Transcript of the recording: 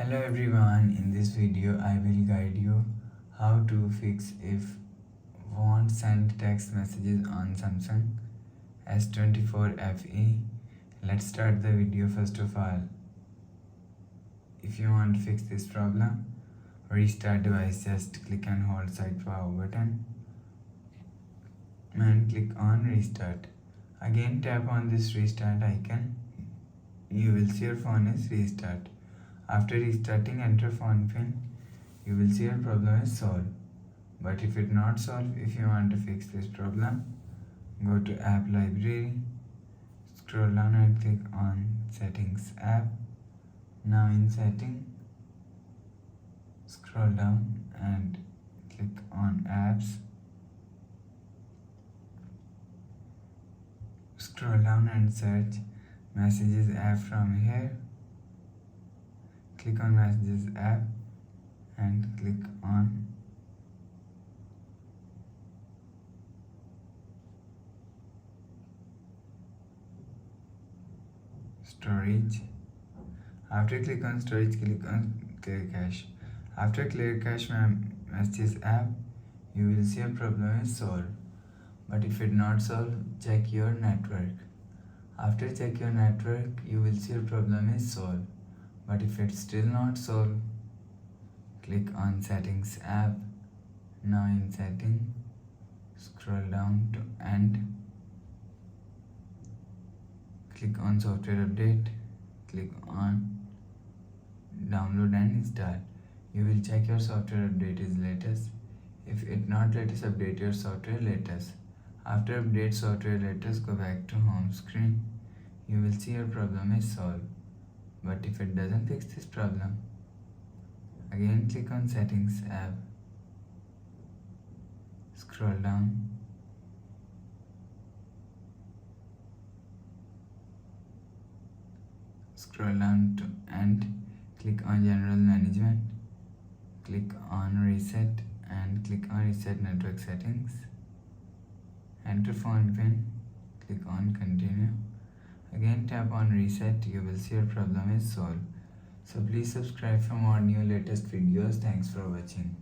Hello everyone, in this video I will guide you how to fix if won't send text messages on Samsung S24 FE. Let's start the video. First of all, if you want to fix this problem, restart device, just click and hold side power button and click on restart. Again tap on this restart icon. You will see your phone is restart. After restarting, enter phone pin. You will see your problem is solved. But if it not solved, if you want to fix this problem, go to app library, scroll down and click on settings app. Now in setting, scroll down and click on apps. Scroll down and search messages app from here. Click on messages app and click on storage. After click on storage, click on clear cache. After clear cache messages app, you will see a problem is solved. But if it not solved, check your network. After check your network, you will see your problem is solved. But if it's still not solved, click on settings app. Now in setting, scroll down to end. Click on software update. Click on download and install. You will check your software update is latest. If it not latest, update your software latest. After update software latest, go back to home screen. You will see your problem is solved. But if it doesn't fix this problem, again click on settings app, scroll down, to end, click on general management, click on reset and click on reset network settings, enter phone pin, click on continue. Again tap on reset. You will see your problem is solved. So please subscribe for more new latest videos. Thanks for watching.